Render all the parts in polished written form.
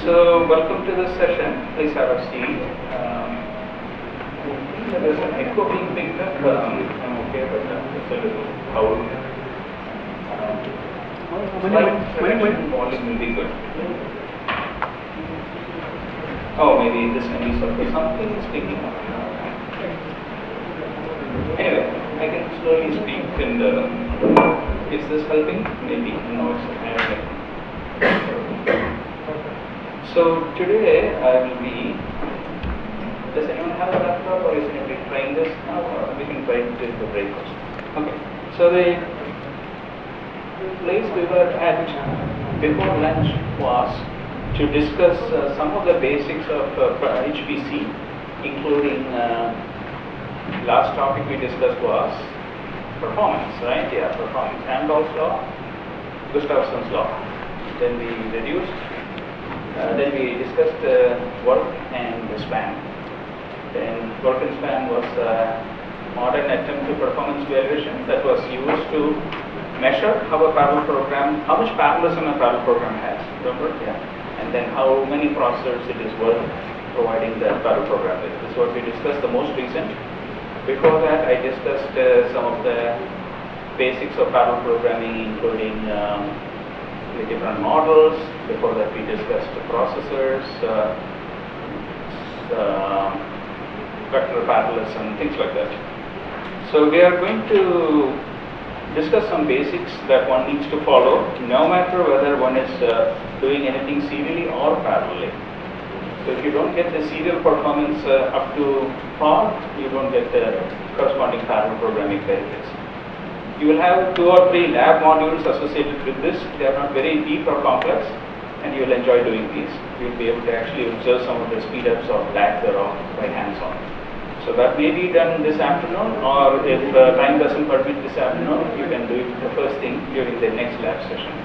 So, welcome to this session. Please have a seat. There is an echo being picked up. I'm okay, but it's a little loud. Slight volume will be good. Oh, maybe this can be something is picking up. Anyway, I can slowly speak, and is this helping? Maybe. No, it's So today I will be. Does anyone have a laptop, or is anybody trying this now? Or we can try it in the breakfast. Okay. So the place we were at before lunch was to discuss some of the basics of HPC, including last topic we discussed was performance, right? Yeah, performance. Randolph's law, Gustafson's law. Then we reduced. Then we discussed work and span. Then work and span was a modern attempt to performance evaluation that was used to measure how a parallel program, how much parallelism a parallel program has. Remember? Yeah. And then how many processors it is worth providing the parallel program with. This is what we discussed, the most recent. Before that, I discussed some of the basics of parallel programming, including the different models. Before that, we discussed the processors, vector parallelism, things like that. So we are going to discuss some basics that one needs to follow, no matter whether one is doing anything serially or parallelly. So if you don't get the serial performance up to par, you don't get the corresponding parallel programming benefits. You will have 2 or 3 lab modules associated with this. They are not very deep or complex, and you will enjoy doing these. You will be able to actually observe some of the speed-ups or lag thereof by hands-on. So that may be done this afternoon, or if time doesn't permit this afternoon, you can do it the first thing during the next lab session.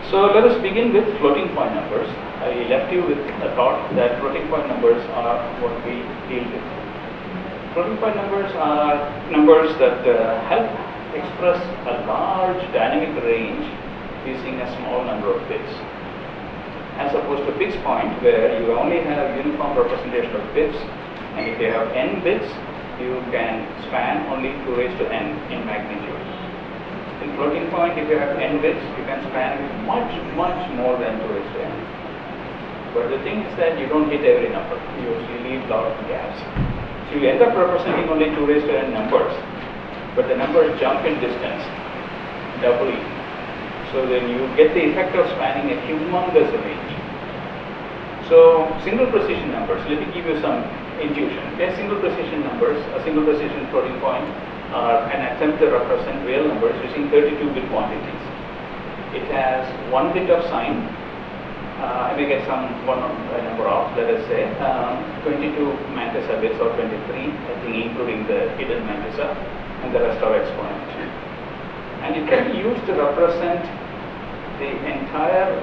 So let us begin with floating point numbers. I left you with a thought that floating point numbers are what we deal with. Floating point numbers are numbers that help express a large dynamic range using a small number of bits, as opposed to fixed point where you only have uniform representation of bits, and if you have n bits, you can span only 2 raised to n in magnitude. In floating point, if you have n bits, you can span much more than 2 raised to n. But the thing is that you don't hit every number. You usually leave a lot of gaps. So you end up representing only 2 raised to n numbers, but the numbers jump in distance doubly. So then you get the effect of spanning a humongous range. So single precision numbers, let me give you some intuition. Okay, single precision numbers, a single precision floating point are an attempt to represent real numbers using 32-bit quantities. It has 1 bit of sign. I may get some number off, let us say 22 mantissa bits or 23, I think including the hidden mantissa, and the rest are exponent. And it can be used to represent the entire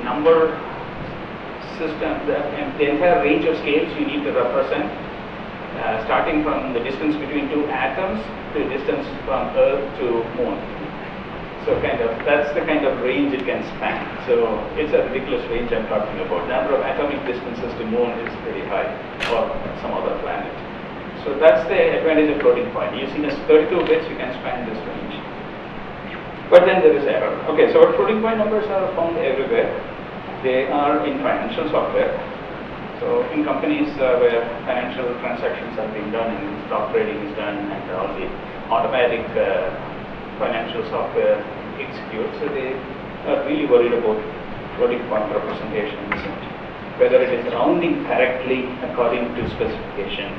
number system, the entire range of scales you need to represent, starting from the distance between 2 atoms to the distance from Earth to Moon. So that's the kind of range it can span. So it's a ridiculous range I'm talking about. The number of atomic distances to Moon is very high, or some other planet. So that's the advantage of floating point. Using 32 bits, you can span this range. But then there is error. Okay, so floating point numbers are found everywhere. They are in financial software. So in companies where financial transactions are being done and stock trading is done and all the automatic financial software executes, so they are really worried about floating point representations, whether it is rounding correctly according to specification.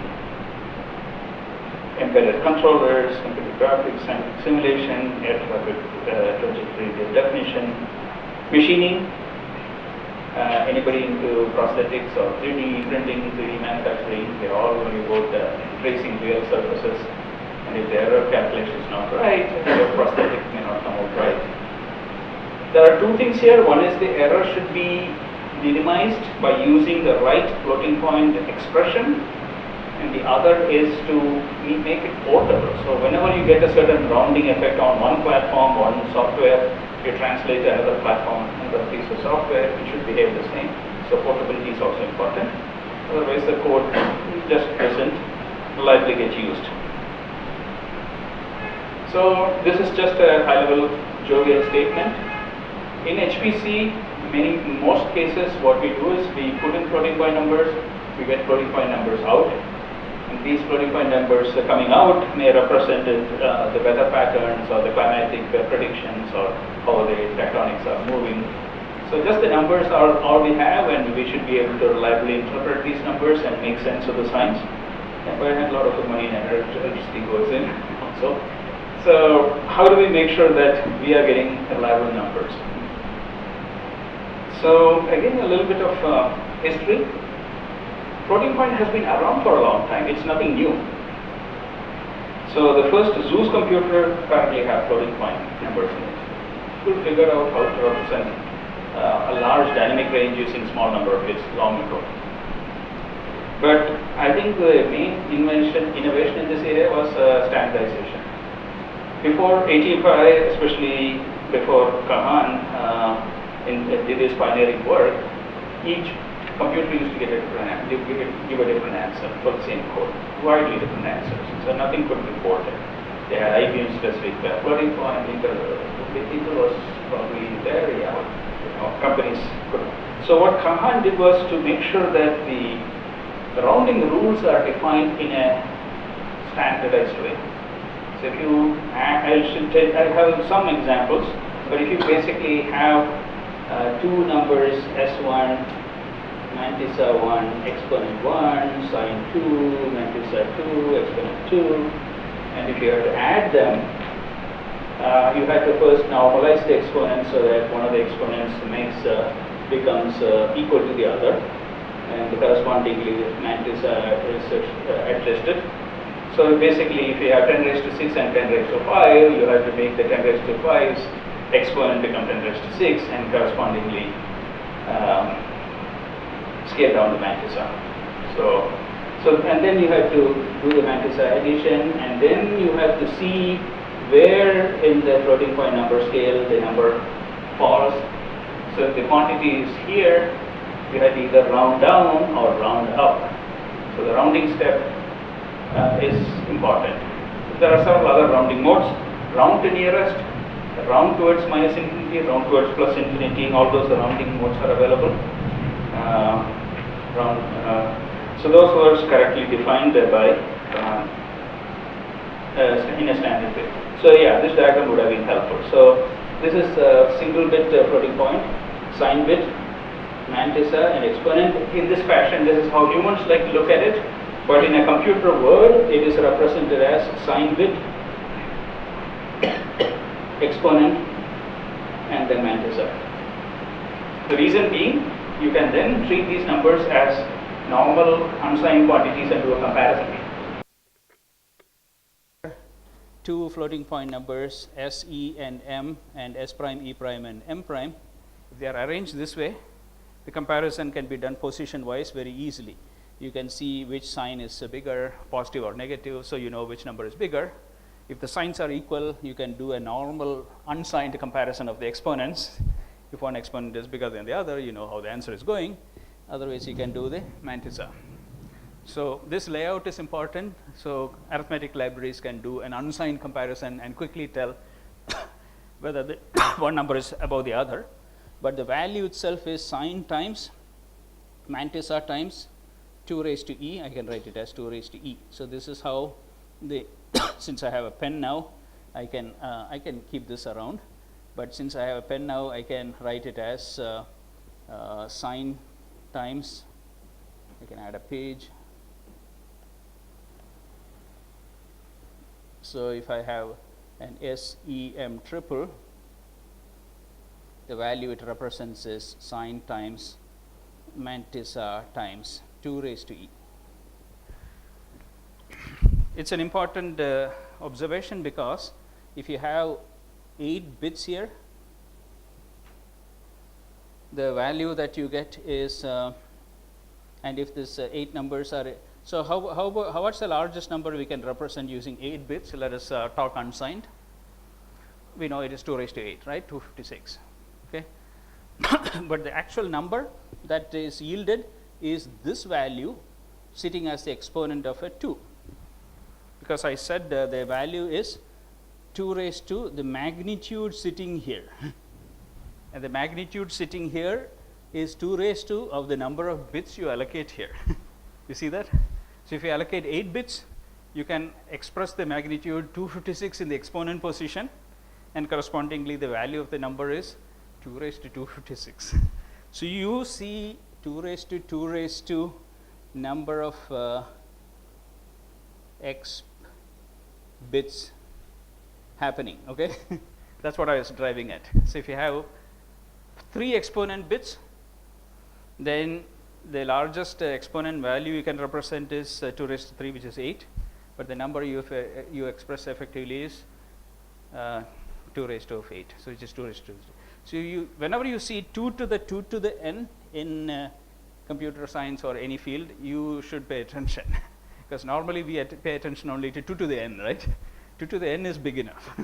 Embedded controllers, computer graphics and simulation, air traffic trajectory definition, machining. Anybody into prosthetics or 3D printing, 3D manufacturing, they're all worried about tracing real surfaces. And if the error calculation is not right, your prosthetic may not come out right. There are 2 things here. One is the error should be minimized by using the right floating point expression, and the other is to make it portable. So whenever you get a certain rounding effect on one platform, one software, you translate to another platform, another piece of software, it should behave the same. So portability is also important. Otherwise, the code just doesn't reliably get used. So this is just a high-level jovial statement. In HPC, most cases, what we do is we put in floating point numbers, we get floating point numbers out, and these floating point numbers coming out may represent the weather patterns or the climatic predictions or how the tectonics are moving. So just the numbers are all we have, and we should be able to reliably interpret these numbers and make sense of the signs. And we had a lot of the money and electricity goes in also. So how do we make sure that we are getting reliable numbers? So again, a little bit of history. Floating point has been around for a long time. It's nothing new. So the first Zeus computer currently have floating point numbers in it. People figured out how to represent a large dynamic range using small number of bits long ago. But I think the main innovation in this area was standardization. Before 85, especially before Kahan did his pioneering work, each computer used to get a different give a different answer for the same code, widely different answers. So nothing could be reported. They had IBM specific floating point. Intel was probably there, yeah. Companies could. So what Kahan did was to make sure that the rounding rules are defined in a standardized way. So if you, I have some examples, but if you basically have two numbers S1, mantissa 1, exponent 1, sine 2, mantissa 2, exponent 2, and if you have to add them, you have to first normalize the exponent so that one of the exponents becomes equal to the other, and correspondingly mantissa is adjusted. So basically, if you have 10 raised to 6 and 10 raised to 5, you have to make the 10 raised to 5's exponent become 10 raised to 6 and correspondingly scale down the mantissa. So and then you have to do the mantissa addition, and then you have to see where in the floating point number scale the number falls. So if the quantity is here, you have to either round down or round up. So the rounding step is important. There are several other rounding modes. Round to nearest, round towards minus infinity, round towards plus infinity, all those rounding modes are available. So those words correctly defined by in a standard way. So yeah, this diagram would have been helpful. So this is a single bit floating point, sine bit, mantissa, and exponent. In this fashion, this is how humans like to look at it. But in a computer world, it is represented as sine bit, exponent, and then mantissa. The reason being, you can then treat these numbers as normal unsigned quantities and do a comparison. Two floating point numbers, S, E, and M, and S prime, E prime, and M prime. If they are arranged this way, the comparison can be done position-wise very easily. You can see which sign is bigger, positive or negative, so you know which number is bigger. If the signs are equal, you can do a normal unsigned comparison of the exponents. If one exponent is bigger than the other, you know how the answer is going. Otherwise, you can do the mantissa. So this layout is important. So arithmetic libraries can do an unsigned comparison and quickly tell whether the one number is above the other. But the value itself is sine times mantissa times 2 raised to e. I can write it as 2 raised to e. So this is how the since I have a pen now, I can keep this around. But since I have a pen now, I can write it as sine times. I can add a page. So if I have an SEM triple, the value it represents is sine times mantissa times 2 raised to e. It's an important observation because if you have 8 bits here, the value that you get is, and if this 8 numbers are, so what's the largest number we can represent using 8 bits? Let us talk unsigned. we know it is 2 raised to 8, right, 256, okay. But the actual number that is yielded is this value sitting as the exponent of a 2, because I said the value is 2 raised to the magnitude sitting here. And the magnitude sitting here is 2 raised to of the number of bits you allocate here. You see that? So if you allocate 8 bits, you can express the magnitude 256 in the exponent position, and correspondingly the value of the number is 2 raised to 256. So you see 2 raised to number of x bits happening, okay. That's what I was driving at. So if you have 3 exponent bits, then the largest exponent value you can represent is 2 raised to 3, which is 8, but the number you express effectively is 2 raised to 8, so which is 2 raised to 3. So you, whenever you see 2 to the n in computer science or any field, you should pay attention, because normally we pay attention only to 2 to the n, right? 2 to the n is big enough,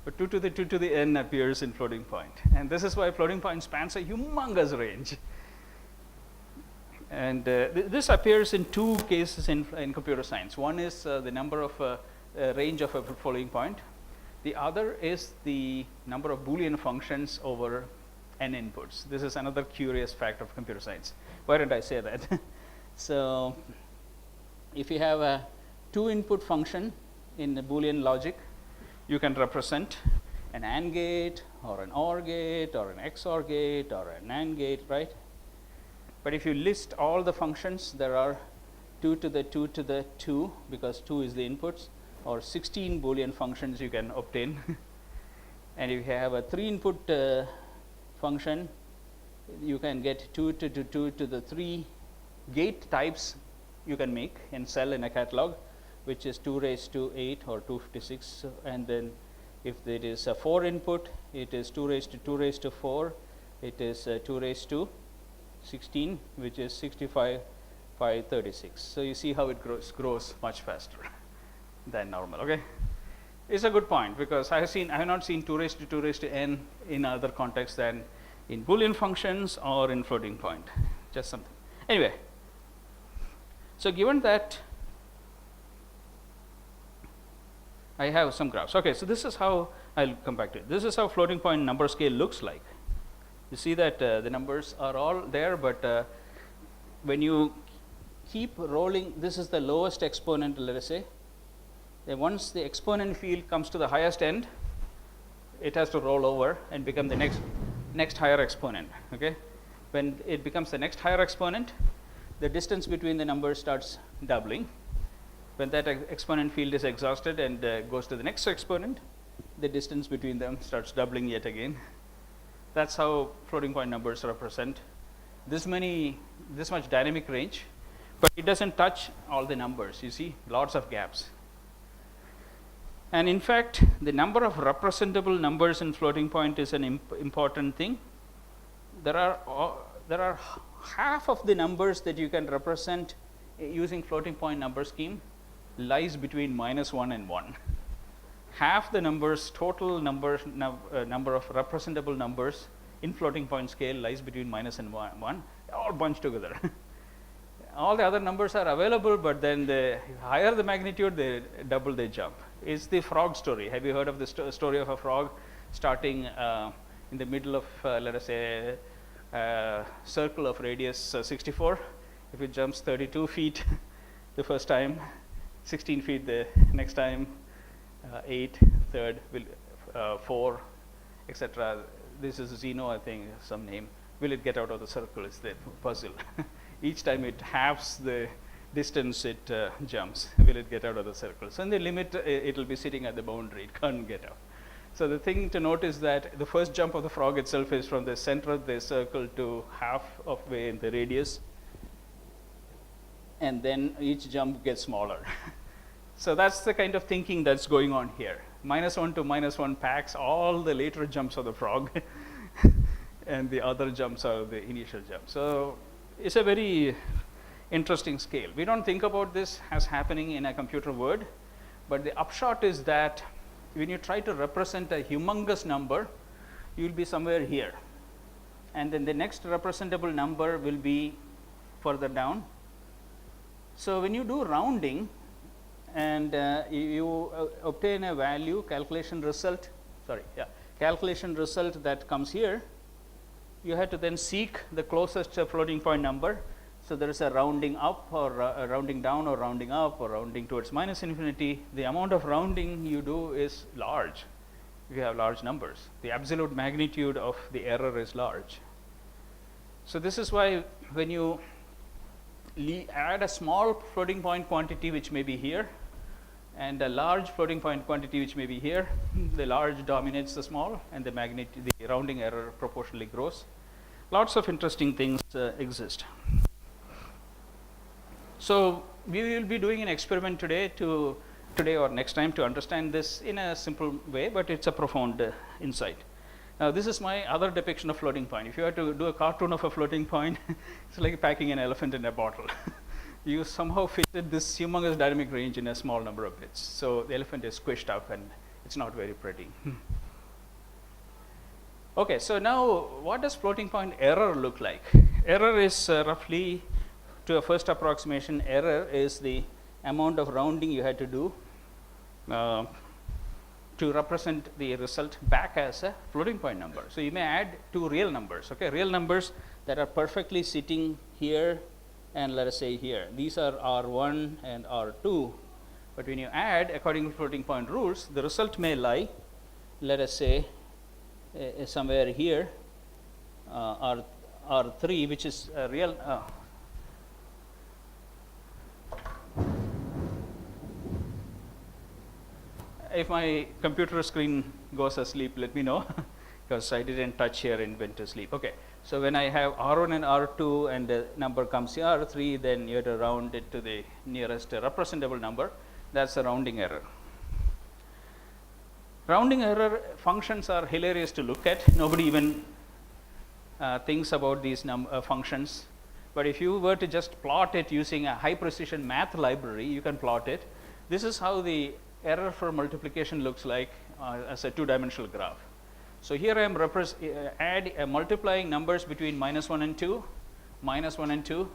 but 2 to the n appears in floating point, and this is why floating point spans a humongous range. And this appears in 2 cases in computer science. One is the number of range of a floating point. The other is the number of Boolean functions over n inputs. This is another curious fact of computer science. Why did I say that? So if you have a 2 input function in the Boolean logic, you can represent an AND gate or an OR gate or an XOR gate or an NAND gate, right? But if you list all the functions, there are 2 to the 2, because 2 is the inputs, or 16 Boolean functions you can obtain. And if you have a 3 input function, you can get 2 to the 3 gate types you can make and sell in a catalog, which is 2 raised to 8 or 256. And then if it is a 4 input, it is 2 raised to 4, it is 2 raised to 16, which is 65,536. So you see how it grows much faster than normal, okay. It's a good point, because I have not seen 2 raised to n in other contexts than in Boolean functions or in floating point, just something. Anyway, so given that I have some graphs, okay, so this is how I'll come back to it. This is how floating point number scale looks like. You see that the numbers are all there, but when you keep rolling, this is the lowest exponent, let us say. Then once the exponent field comes to the highest end, it has to roll over and become the next higher exponent, okay. When it becomes the next higher exponent, the distance between the numbers starts doubling. When that exponent field is exhausted and goes to the next exponent, the distance between them starts doubling yet again. That's how floating point numbers represent this much dynamic range, but it doesn't touch all the numbers. You see, lots of gaps. And in fact, the number of representable numbers in floating point is an important thing. There are half of the numbers that you can represent using floating point number scheme lies between -1 and 1. Half the numbers, total number of representable numbers in floating point scale lies between -1 and 1, all bunched together. All the other numbers are available, but then the higher the magnitude, they double they jump. It's the frog story. Have you heard of the story of a frog starting in the middle of, let us say, a circle of radius 64? If it jumps 32 feet the first time, 16 feet the next time, 8, third, 4, etc. This is Zeno, I think, some name. Will it get out of the circle is the puzzle. Each time it halves the distance it jumps, will it get out of the circle? So in the limit, it will be sitting at the boundary, it can't get out. So the thing to note is that the first jump of the frog itself is from the center of the circle to half of way in the radius, and then each jump gets smaller. So that's the kind of thinking that's going on here. -1 to -1 packs all the later jumps of the frog, and the other jumps are the initial jump. So it's a very interesting scale. We don't think about this as happening in a computer world, but the upshot is that when you try to represent a humongous number, you will be somewhere here, and then the next representable number will be further down. So when you do rounding and you obtain a value, calculation result that comes here, you have to then seek the closest floating point number. So there is a rounding up or rounding down or rounding up or rounding towards minus infinity. The amount of rounding you do is large if you have large numbers. The absolute magnitude of the error is large. So this is why when you add a small floating point quantity which may be here and a large floating point quantity which may be here, the large dominates the small and the rounding error proportionally grows. Lots of interesting things exist. So we will be doing an experiment today or next time to understand this in a simple way, but it's a profound insight. Now this is my other depiction of floating point. If you had to do a cartoon of a floating point, it's like packing an elephant in a bottle. You somehow fitted this humongous dynamic range in a small number of bits. So the elephant is squished up and it's not very pretty. Okay, so now what does floating point error look like? Error is roughly, to a first approximation, error is the amount of rounding you had to do to represent the result back as a floating point number. So you may add two real numbers, okay, real numbers that are perfectly sitting here and let us say here. These are R1 and R2, but when you add according to floating point rules, the result may lie, let us say, somewhere here, R3, which is a real. If my computer screen goes asleep, let me know because I didn't touch here and went to sleep. Okay, so when I have R1 and R2 and the number comes here R3, then you have to round it to the nearest representable number. That's a rounding error. Rounding error functions are hilarious to look at. Nobody even thinks about these functions. But if you were to just plot it using a high precision math library, you can plot it. This is how the error for multiplication looks like as a two-dimensional graph. So here I am multiplying numbers between -1 and 2, -1 and 2,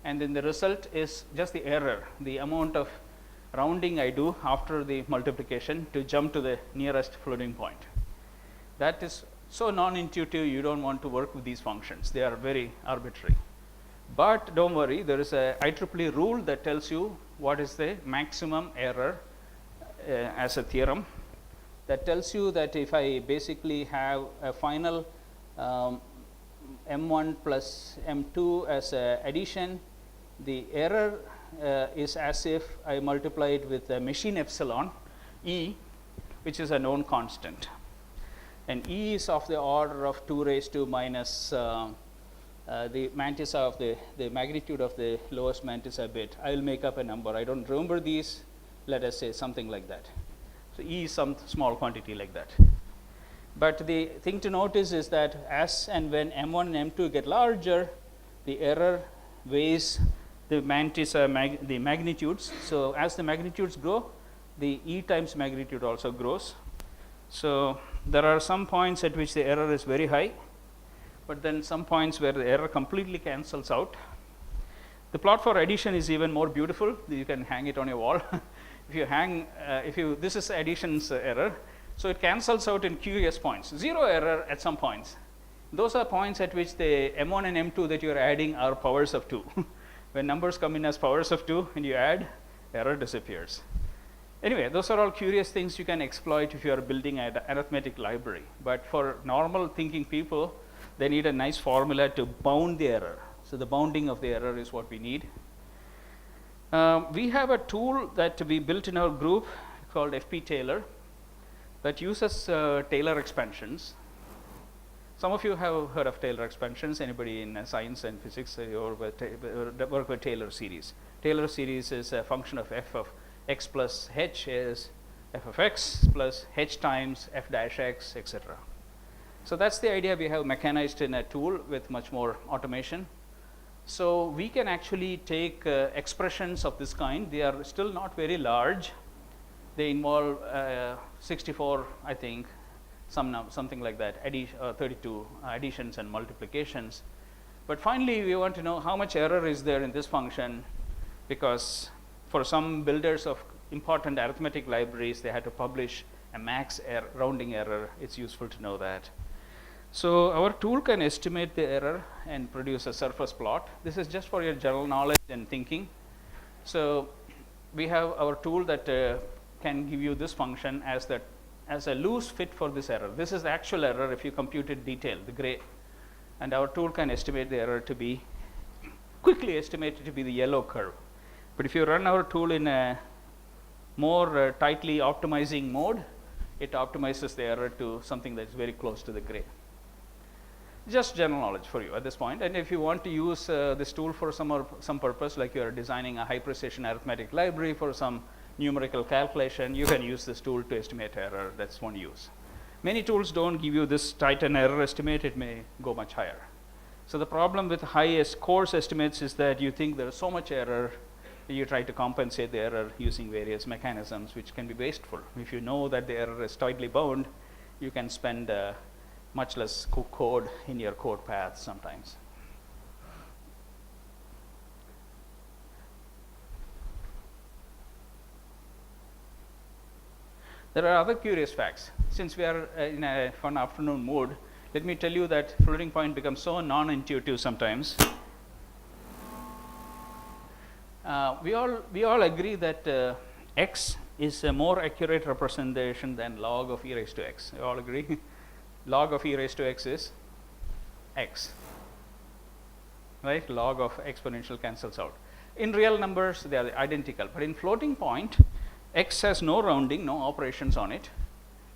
and then the result is just the error, the amount of rounding I do after the multiplication to jump to the nearest floating point. That is so non-intuitive, you don't want to work with these functions. They are very arbitrary. But don't worry, there is a IEEE rule that tells you what is the maximum error as a theorem. That tells you that if I basically have a final M1 plus M2 as a addition, the error is as if I multiply it with a machine epsilon E, which is a known constant. And E is of the order of 2 raised to minus the mantissa of the magnitude of the lowest mantissa bit. I will make up a number. I don't remember these. Let us say something like that. So E is some small quantity like that. But the thing to notice is that as and when M1 and M2 get larger, the error weighs the mantissa the magnitudes. So as the magnitudes grow, the E times magnitude also grows. So there are some points at which the error is very high, but then some points where the error completely cancels out. The plot for addition is even more beautiful. You can hang it on your wall. This is addition's error. So it cancels out in curious points. Zero error at some points. Those are points at which the M1 and M2 that you are adding are powers of 2. When numbers come in as powers of 2 and you add, error disappears. Anyway, those are all curious things you can exploit if you are building an arithmetic library. But for normal thinking people, they need a nice formula to bound the error. So the bounding of the error is what we need. We have a tool that we built in our group called FP Taylor that uses Taylor expansions. Some of you have heard of Taylor expansions. Anybody in science and physics or work with Taylor series. Taylor series is a function of f of x plus h is f of x plus h times f dash x, etc. So that's the idea we have mechanized in a tool with much more automation. So we can actually take expressions of this kind. They are still not very large. They involve 64, I think, something like that, 32 additions and multiplications. But finally, we want to know how much error is there in this function, because for some builders of important arithmetic libraries, they had to publish a max rounding error. It's useful to know that. So our tool can estimate the error and produce a surface plot. This is just for your general knowledge and thinking. So we have our tool that can give you this function as a loose fit for this error. This is the actual error if you compute it detailed, the gray. And our tool can estimate the error to be, quickly estimate it to be the yellow curve. But if you run our tool in a more tightly optimizing mode, it optimizes the error to something that is very close to the gray. Just general knowledge for you at this point. And if you want to use this tool for some purpose, like you are designing a high precision arithmetic library for some numerical calculation, you can use this tool to estimate error. That's one use. Many tools don't give you this tight an error estimate. It may go much higher. So the problem with highest coarse estimates is that you think there is so much error, you try to compensate the error using various mechanisms, which can be wasteful. If you know that the error is tightly bound, you can spend much less code in your code path sometimes. There are other curious facts. Since we are in a fun afternoon mood, let me tell you that floating point becomes so non-intuitive sometimes. We all agree that x is a more accurate representation than log of e raised to x. You all agree? Log of e raised to x is x, right? Log of exponential cancels out. In real numbers, they are identical, but in floating point, x has no rounding, no operations on it.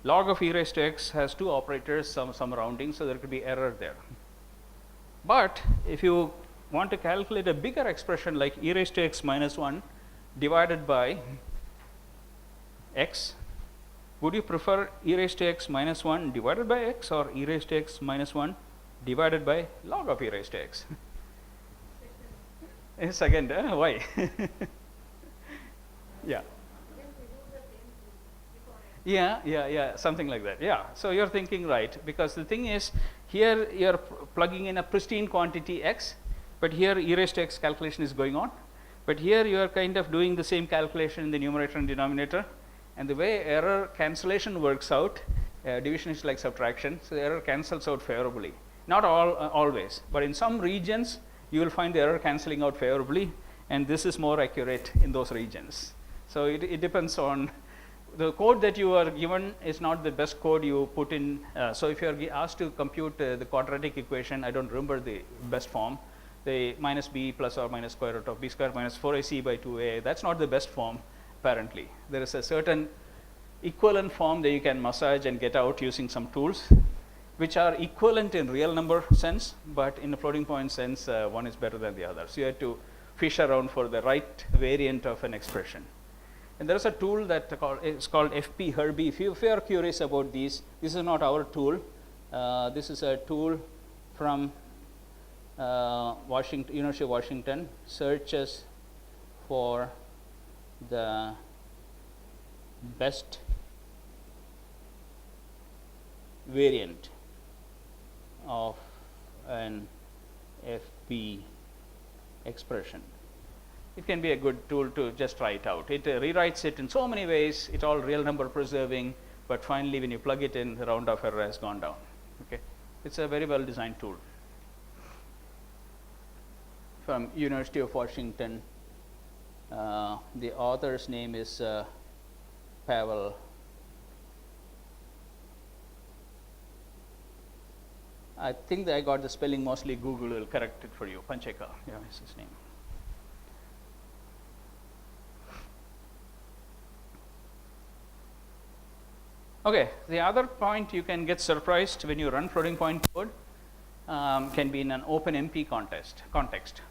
Log of e raised to x has two operators, some rounding, so there could be error there. But if you want to calculate a bigger expression like e raised to x minus 1 divided by x, would you prefer e raised to x minus 1 divided by x or e raised to x minus 1 divided by log of e raised to x? Second, why? Yeah. Yeah, something like that. Yeah, so you're thinking right, because the thing is, here you're plugging in a pristine quantity x, but here e raised to x calculation is going on. But here you are kind of doing the same calculation in the numerator and denominator. And the way error cancellation works out, division is like subtraction, so the error cancels out favorably. Not always, but in some regions, you will find the error cancelling out favorably, and this is more accurate in those regions. So it depends on the code that you are given is not the best code you put in. So if you are asked to compute the quadratic equation, I don't remember the best form, the minus b plus or minus square root of b square minus 4ac by 2a, that's not the best form. Apparently, there is a certain equivalent form that you can massage and get out using some tools, which are equivalent in real number sense, but in a floating point sense, one is better than the other. So you have to fish around for the right variant of an expression. And there is a tool that is called FP Herbie. If you are curious about these, this is not our tool. This is a tool from University of Washington, searches for the best variant of an FP expression. It can be a good tool to just try it out. It rewrites it in so many ways. It's all real number preserving, but finally when you plug it in, the round of error has gone down. Okay, it's a very well designed tool from University of Washington. The author's name is Pavel. I think that I got the spelling mostly. Google will correct it for you. Pancheka, yeah, is his name. Okay, the other point you can get surprised when you run floating point code can be in an OpenMP context.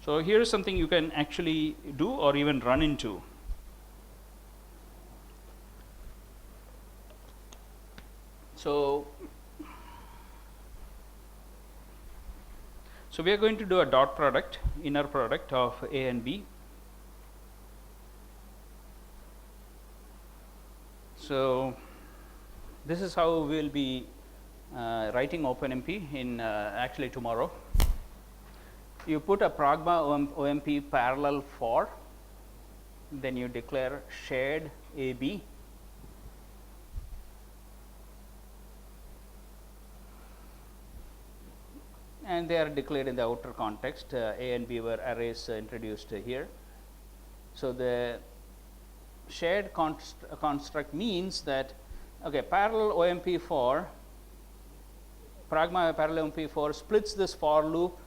So here is something you can actually do or even run into. So we are going to do a dot product, inner product of A and B. So, this is how we will be writing OpenMP in actually tomorrow. You put a pragma OMP parallel for, then you declare shared AB. And they are declared in the outer context. A and B were arrays introduced here. So, the shared construct means that parallel OMP for pragma parallel OMP for splits this for loop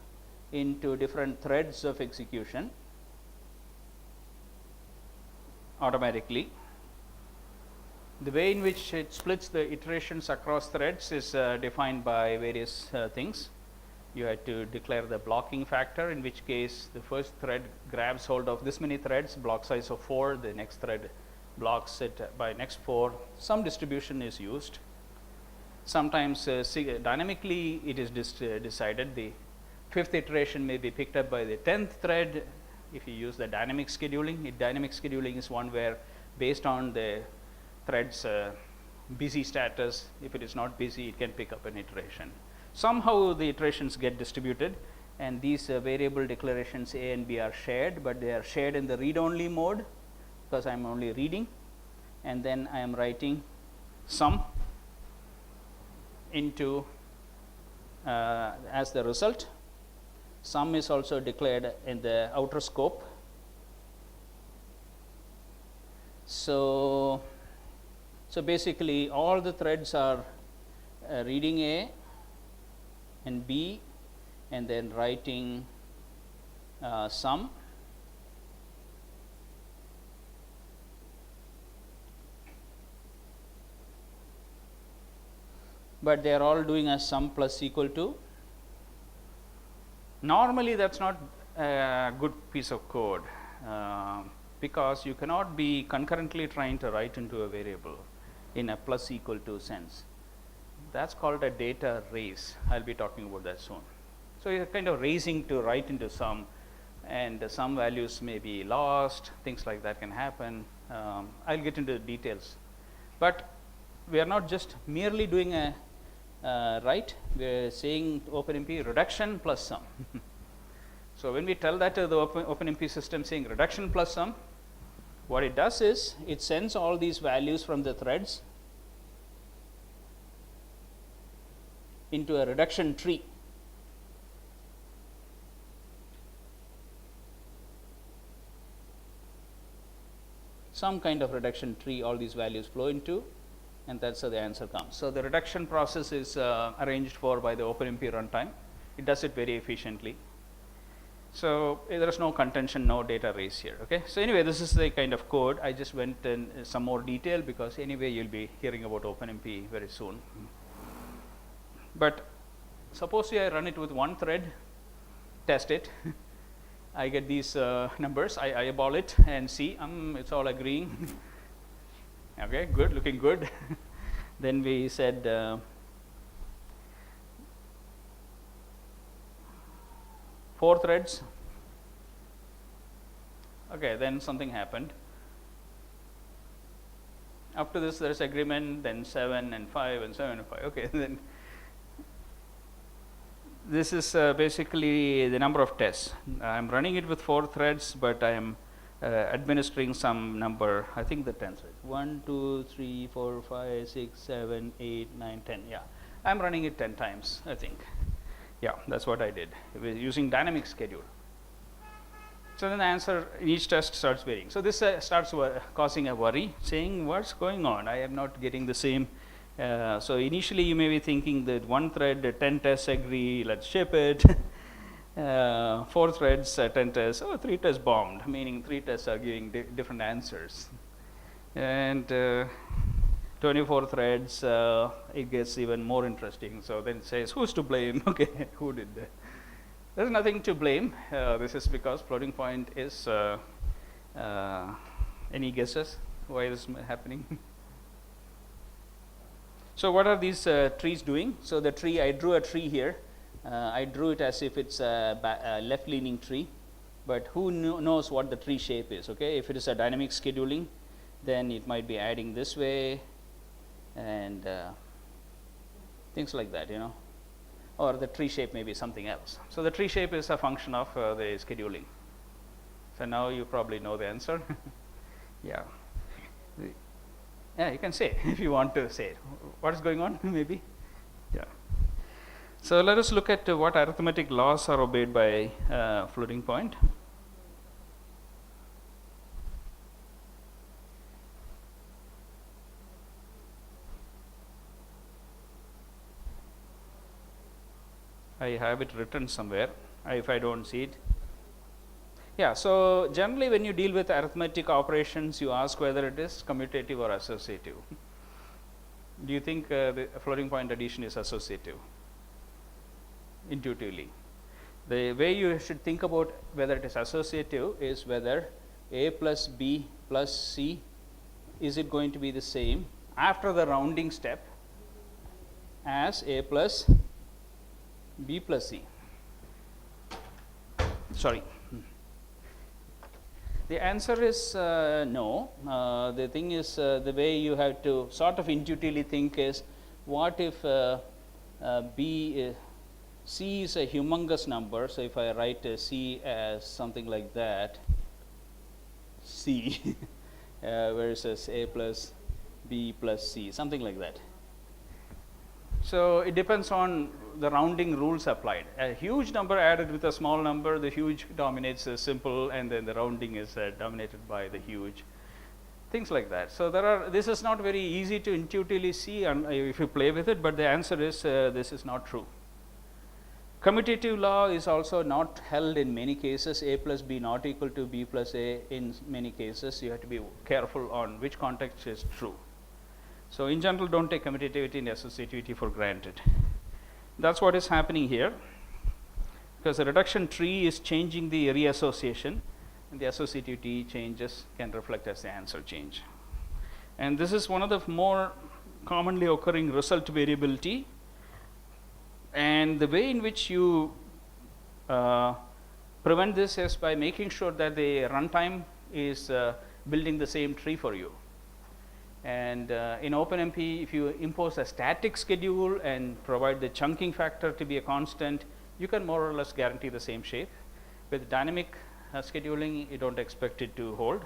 into different threads of execution automatically. The way in which it splits the iterations across threads is defined by various things. You had to declare the blocking factor, in which case the first thread grabs hold of this many threads, block size of 4, the next thread blocks it by next 4. Some distribution is used. Sometimes dynamically it is decided. The 5th iteration may be picked up by the 10th thread if you use the dynamic scheduling. Dynamic scheduling is one where, based on the thread's busy status, if it is not busy, it can pick up an iteration. Somehow the iterations get distributed, and these variable declarations A and B are shared, but they are shared in the read only mode because I am only reading, and then I am writing sum into as the result. Sum is also declared in the outer scope. So basically all the threads are reading A and B and then writing sum. But they are all doing a sum plus equal to. Normally that is not a good piece of code because you cannot be concurrently trying to write into a variable in a plus equal to sense. That is called a data race. I will be talking about that soon. So, you are kind of racing to write into sum, and some values may be lost, things like that can happen. I will get into the details, but we are not just merely doing a write, we are saying OpenMP reduction plus sum. So, when we tell that to the OpenMP system saying reduction plus sum, what it does is it sends all these values from the threads into a reduction tree. Some kind of reduction tree all these values flow into, and that is how the answer comes. So, the reduction process is arranged for by the OpenMP runtime. It does it very efficiently. So, there is no contention, no data race here. Okay. So, anyway, this is the kind of code. I just went in some more detail because anyway you will be hearing about OpenMP very soon. But suppose I run it with one thread, test it, I get these numbers, I eyeball it and see it's all agreeing. Okay, good, looking good. Then we said 4 threads. Okay, then something happened. Up to this there is agreement, then 7 and 5 and 7 and 5. Okay, then this is basically the number of tests. I am running it with 4 threads, but I am administering some number, I think the 10 threads. 1, 2, 3, 4, 5, 6, 7, 8, 9, 10. Yeah, I am running it 10 times, I think. Yeah, that is what I did using dynamic schedule. So, then the answer in each test starts varying. So, this starts causing a worry, saying what is going on, I am not getting the same. So, initially you may be thinking that one thread 10 tests agree, let us ship it. 4 threads 10 tests, 3 tests bombed, meaning 3 tests are giving different answers. And 24 threads, it gets even more interesting. So, then it says who is to blame? Okay, who did that? There is nothing to blame. This is because floating point is any guesses why this is happening? So, what are these trees doing? So, the tree, I drew a tree here. I drew it as if it is a left leaning tree, but who knows what the tree shape is. Okay? If it is a dynamic scheduling, then it might be adding this way, and things like that, or the tree shape may be something else. So the tree shape is a function of the scheduling. So now you probably know the answer. Yeah. Yeah, you can say if you want to say it. What is going on, maybe. Yeah. So let us look at what arithmetic laws are obeyed by floating point. I have it written somewhere, if I don't see it. Yeah, so generally when you deal with arithmetic operations, you ask whether it is commutative or associative. Do you think the floating point addition is associative? Intuitively. The way you should think about whether it is associative is whether a plus b plus c, is it going to be the same after the rounding step as a plus b plus c. Sorry. The answer is no. The thing is, the way you have to sort of intuitively think is, what if c is a humongous number? So if I write c as something like that, c versus a plus b plus c, something like that. So it depends on the rounding rules applied. A huge number added with a small number, the huge dominates the simple, and then the rounding is dominated by the huge. Things like that. So this is not very easy to intuitively see if you play with it, but the answer is this is not true. Commutative law is also not held in many cases. A plus b not equal to b plus a in many cases. You have to be careful on which context is true. So in general, don't take commutativity and associativity for granted. That's what is happening here, because the reduction tree is changing the reassociation, and the associativity changes can reflect as the answer change. And this is one of the more commonly occurring result variability. And the way in which you prevent this is by making sure that the runtime is building the same tree for you. And in OpenMP, if you impose a static schedule and provide the chunking factor to be a constant, you can more or less guarantee the same shape. With dynamic scheduling, you don't expect it to hold.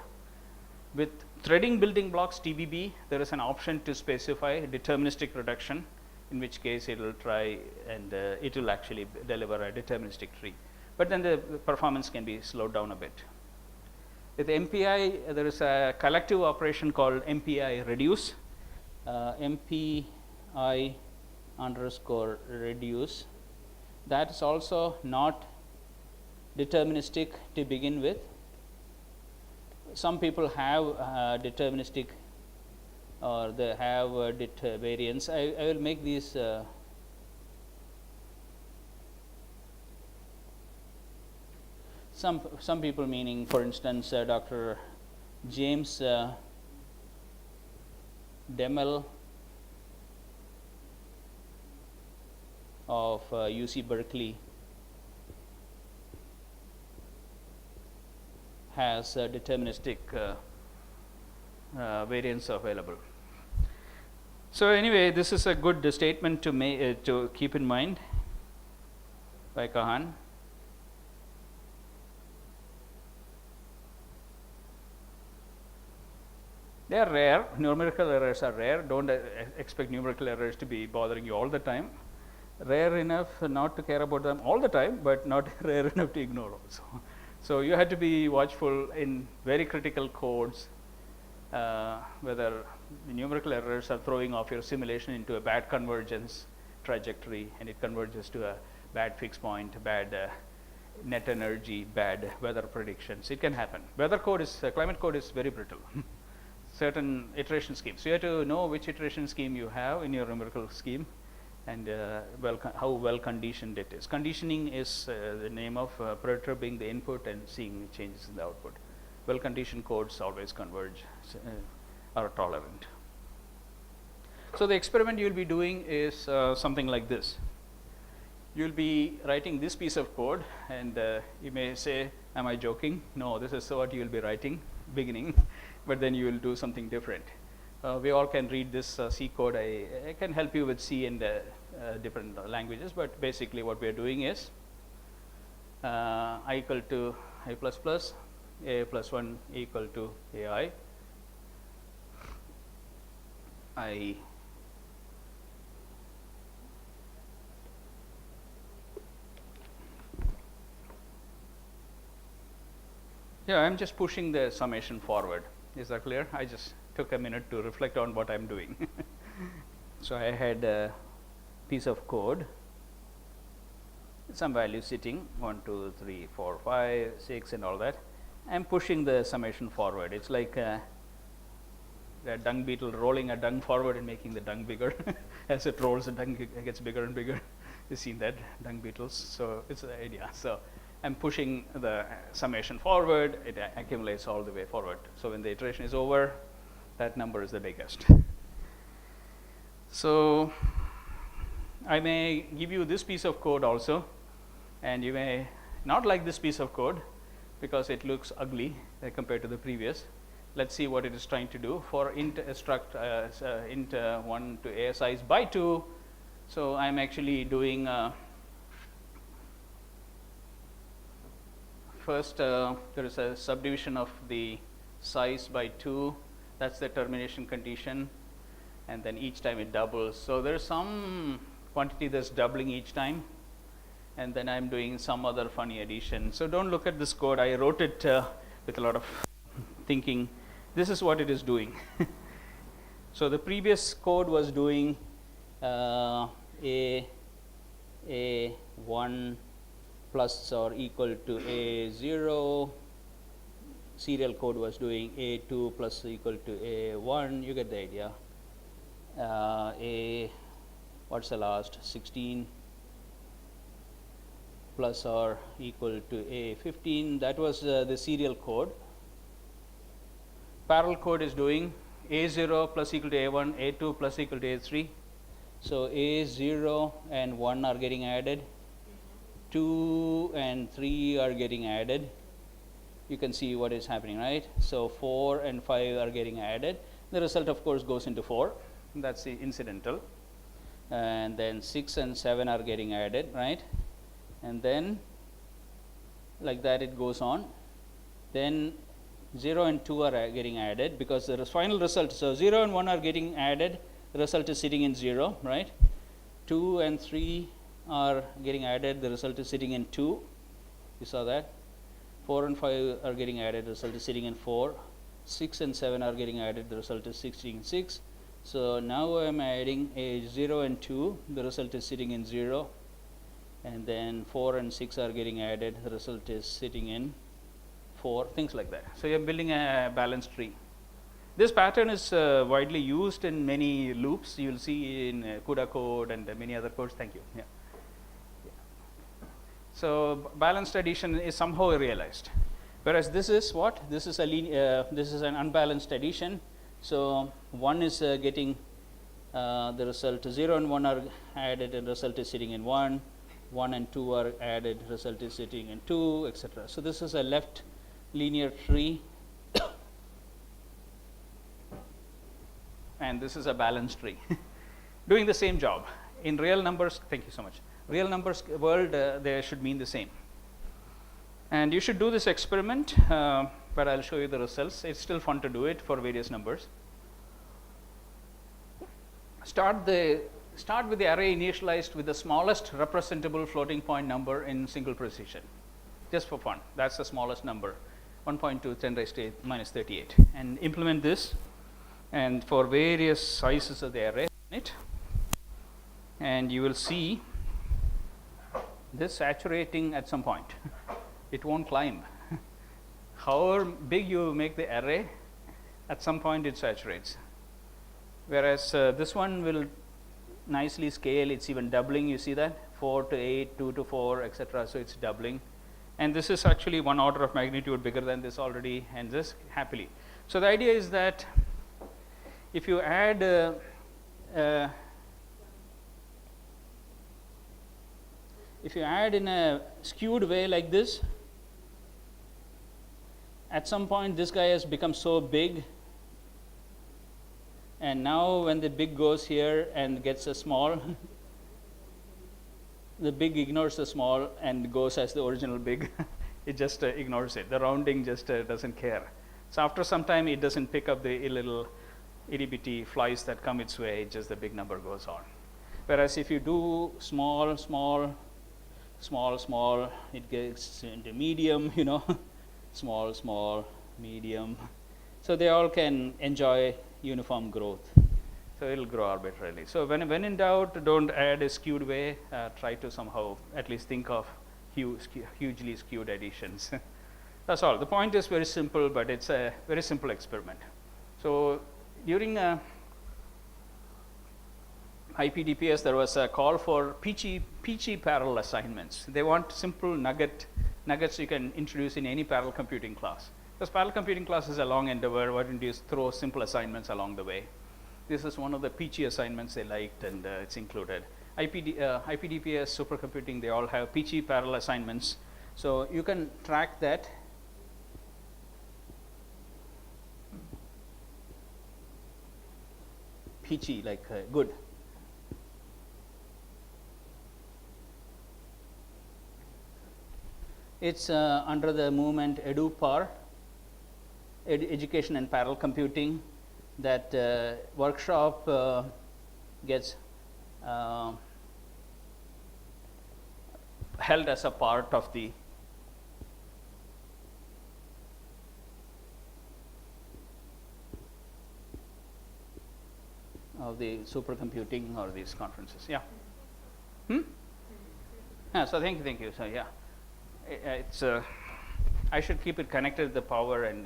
With threading building blocks, TBB, there is an option to specify deterministic reduction, in which case it will try and it will actually deliver a deterministic tree. But then the performance can be slowed down a bit. With MPI, there is a collective operation called MPI reduce. MPI underscore reduce. That is also not deterministic to begin with. Some people have deterministic, or they have variance. I will make these some people, meaning for instance Dr. James Demel of UC Berkeley has deterministic variance available. So anyway, this is a good statement to keep in mind by Kahan. They are rare. Numerical errors are rare. Don't expect numerical errors to be bothering you all the time. Rare enough not to care about them all the time, but not rare enough to ignore also. So you have to be watchful in very critical codes, whether the numerical errors are throwing off your simulation into a bad convergence trajectory, and it converges to a bad fixed point, bad net energy, bad weather predictions. It can happen. Weather code is climate code is very brittle. Certain iteration schemes. So you have to know which iteration scheme you have in your numerical scheme, and how well conditioned it is. Conditioning is the name of perturbing the input and seeing changes in the output. Well conditioned codes always converge, are tolerant. So the experiment you will be doing is something like this. You will be writing this piece of code, and you may say, am I joking? No, this is what you will be writing beginning. but then you will do something different. We all can read this C code. I can help you with C and different languages, but basically what we are doing is I equal to I plus plus, A plus 1 equal to AI. Yeah, I'm just pushing the summation forward. Is that clear? I just took a minute to reflect on what I'm doing. So I had a piece of code, some value sitting 1, 2, 3, 4, 5, 6 and all that. I'm pushing the summation forward. It's like a dung beetle rolling a dung forward and making the dung bigger. As it rolls, the dung gets bigger and bigger. You've seen that, dung beetles. So it's the idea. So I'm pushing the summation forward, it accumulates all the way forward. So when the iteration is over, that number is the biggest. So I may give you this piece of code also, and you may not like this piece of code because it looks ugly compared to the previous. Let's see what it is trying to do. For int struct int 1 to a size by 2. So I'm actually doing first there is a subdivision of the size by 2. That's the termination condition, and then each time it doubles. So there is some quantity that's doubling each time, and then I'm doing some other funny addition. So don't look at this code. I wrote it with a lot of thinking. This is what it is doing. So the previous code was doing A1 plus or equal to A0. Serial code was doing A2 plus equal to A1. You get the idea. What's the last? 16 plus or equal to A15. That was the serial code. Parallel code is doing A0 plus equal to A1, A2 plus equal to A3. So A0 and 1 are getting added. 2 and 3 are getting added. You can see what is happening, right? So 4 and 5 are getting added. The result, of course, goes into 4. That's the incidental. And then 6 and 7 are getting added, right? And then like that it goes on. Then 0 and 2 are getting added because the final result. So 0 and 1 are getting added. The result is sitting in 0, right? 2 and 3 are getting added. The result is sitting in 2. You saw that. 4 and 5 are getting added. The result is sitting in 4. 6 and 7 are getting added. The result is sitting in 6. So now I am adding a 0 and 2. The result is sitting in 0. And then 4 and 6 are getting added. The result is sitting in 4. Things like that. So you are building a balanced tree. This pattern is widely used in many loops. You will see in CUDA code and many other codes. Thank you. Yeah. So balanced addition is somehow realized, whereas this is what? This is a this is an unbalanced addition. So 1 is getting the result. 0 and 1 are added, and result is sitting in 1. 1 and 2 are added, result is sitting in 2, etc. So this is a left linear tree, and this is a balanced tree, doing the same job. In real numbers, thank you so much. Real numbers world, they should mean the same. And you should do this experiment, but I'll show you the results. It's still fun to do it for various numbers. Start with the array initialized with the smallest representable floating point number in single precision, just for fun. That's the smallest number, 1.2 10 raised to minus 38. And implement this, and for various sizes of the array, and you will see this saturating at some point. It won't climb. However big you make the array, at some point it saturates. Whereas this one will nicely scale. It's even doubling. You see that? 4 to 8, 2 to 4, etc. So it's doubling. And this is actually 1 order of magnitude bigger than this already, and this happily. So the idea is that if you add in a skewed way like this, at some point this guy has become so big And now when the big goes here and gets a small, the big ignores the small and goes as the original big. It just ignores it. The rounding just doesn't care. So after some time, it doesn't pick up the little itty bitty flies that come its way. Just the big number goes on. Whereas if you do small, small, small, small, it gets into medium, you know, small, small, medium. So they all can enjoy uniform growth. So it'll grow arbitrarily. So when in doubt, don't add a skewed way. Try to somehow at least think of hugely skewed additions. That's all. The point is very simple, but it's a very simple experiment. So during IPDPS, there was a call for peachy parallel assignments. They want simple nuggets you can introduce in any parallel computing class. Because parallel computing class is a long endeavor. Why don't you just throw simple assignments along the way? This is one of the peachy assignments they liked, and it's included. IPDPS, supercomputing, they all have peachy parallel assignments. So you can track that. Peachy, like good. It's under the movement EduPar, Education and Parallel Computing. That workshop gets held as a part of the supercomputing or these conferences. Yeah. Yeah, so thank you. So yeah, it's I should keep it connected to the power, and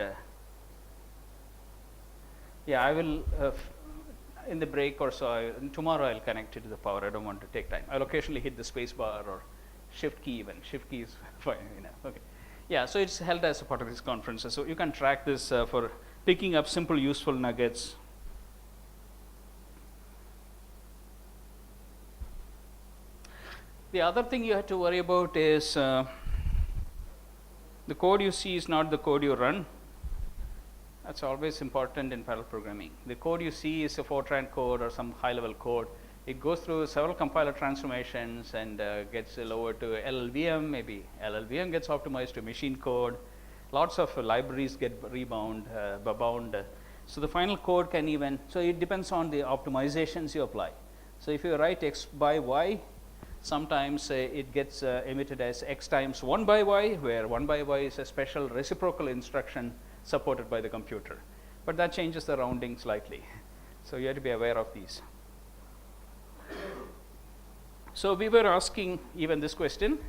yeah, I will in the break or so. Tomorrow I'll connect it to the power. I don't want to take time. I'll occasionally hit the space bar or shift key even. Shift key is fine, you know. Okay. Yeah, so it's held as a part of these conferences. So you can track this for picking up simple useful nuggets. The other thing you have to worry about is the code you see is not the code you run. That's always important in parallel programming. The code you see is a Fortran code or some high-level code. It goes through several compiler transformations and gets lowered to LLVM. Maybe LLVM gets optimized to machine code. Lots of libraries get bound. So the final code can even, so it depends on the optimizations you apply. So if you write X by Y, sometimes it gets emitted as X times 1 by Y, where 1 by Y is a special reciprocal instruction supported by the computer. But that changes the rounding slightly. So you have to be aware of these. So we were asking even this question.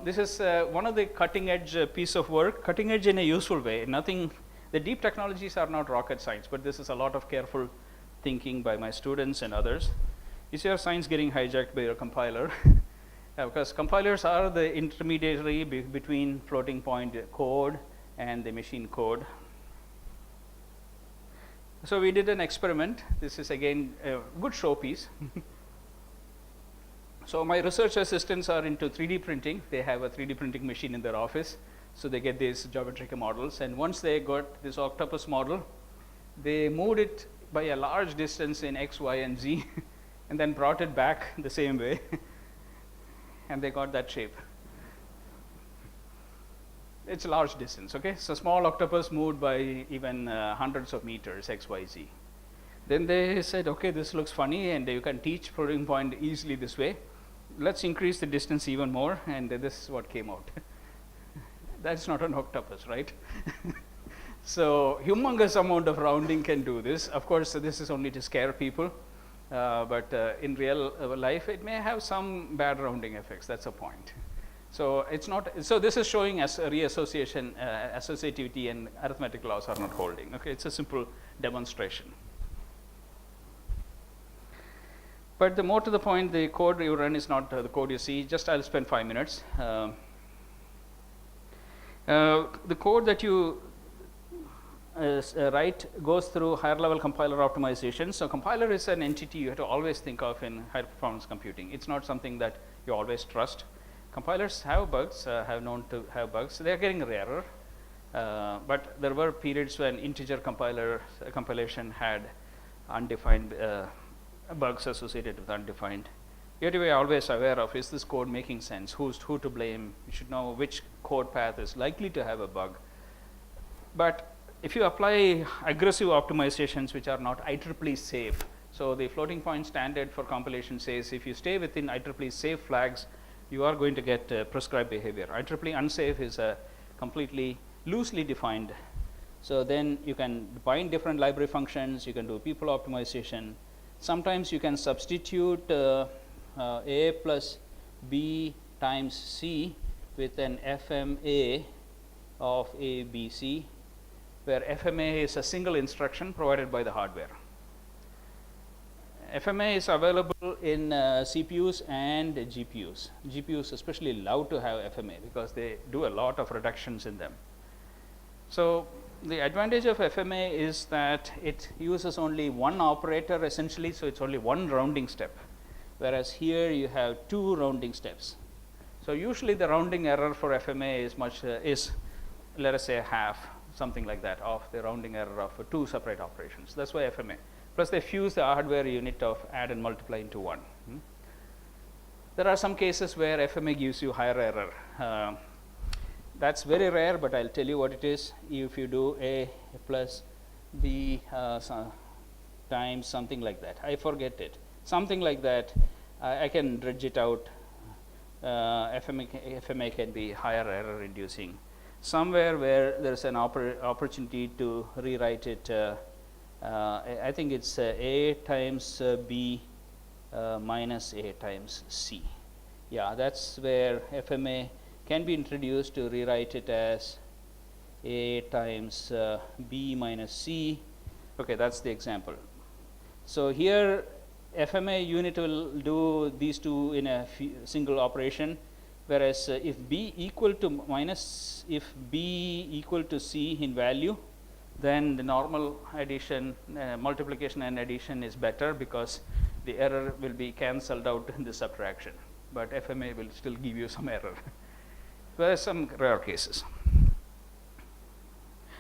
This is one of the cutting edge piece of work, cutting edge in a useful way. Nothing, the deep technologies are not rocket science, but this is a lot of careful thinking by my students and others. Is your science getting hijacked by your compiler? Because compilers are the intermediary between floating point code and the machine code. So we did an experiment. This is again a good showpiece. So my research assistants are into 3D printing. They have a 3D printing machine in their office. So they get these geometric models. And once they got this octopus model, they moved it by a large distance in X, Y, and Z, and then brought it back the same way. And they got that shape. It's a large distance, okay? So small octopus moved by even hundreds of meters, X, Y, Z. Then they said, okay, this looks funny, and you can teach floating point easily this way. Let's increase the distance even more, and this is what came out. That's not an octopus, right? So humongous amount of rounding can do this. Of course, this is only to scare people, but in real life, it may have some bad rounding effects. That's a point. So it's not. So this is showing as a reassociation, associativity, and arithmetic laws are not holding. Okay, it's a simple demonstration. But the more to the point, the code you run is not the code you see. Just I'll spend 5 minutes. The code that you write goes through higher level compiler optimization. So compiler is an entity you have to always think of in high performance computing. It's not something that you always trust. Compilers have bugs, have known to have bugs. They are getting rarer, but there were periods when integer compilation had undefined bugs associated with undefined. You have to be always aware of, is this code making sense? Who to blame? You should know which code path is likely to have a bug. But if you apply aggressive optimizations which are not IEEE safe, so the floating point standard for compilation says if you stay within IEEE safe flags, you are going to get prescribed behavior. IEEE unsafe is a completely loosely defined. So then you can bind different library functions, you can do people optimization. Sometimes you can substitute A plus B times C with an FMA of A, B, C, where FMA is a single instruction provided by the hardware. FMA is available in CPUs and GPUs. GPUs especially love to have FMA because they do a lot of reductions in them. So the advantage of FMA is that it uses only one operator essentially, so it's only one rounding step, whereas here you have two rounding steps. So usually the rounding error for FMA is let us say half, something like that, of the rounding error of two separate operations. That's why FMA. Plus they fuse the hardware unit of add and multiply into one. There are some cases where FMA gives you higher error. That's very rare, but I'll tell you what it is. If you do A plus B times something like that, I forget it, something like that, I can dredge it out. FMA can be higher error inducing. Somewhere where there's an opportunity to rewrite it, I think it's A times B minus A times C. Yeah, that's where FMA can be introduced to rewrite it as A times B minus C. Okay, that's the example. So here FMA unit will do these two in a single operation, whereas if B equal to C in value, then the normal addition, multiplication and addition is better because the error will be cancelled out in the subtraction, but FMA will still give you some error. There are some rare cases.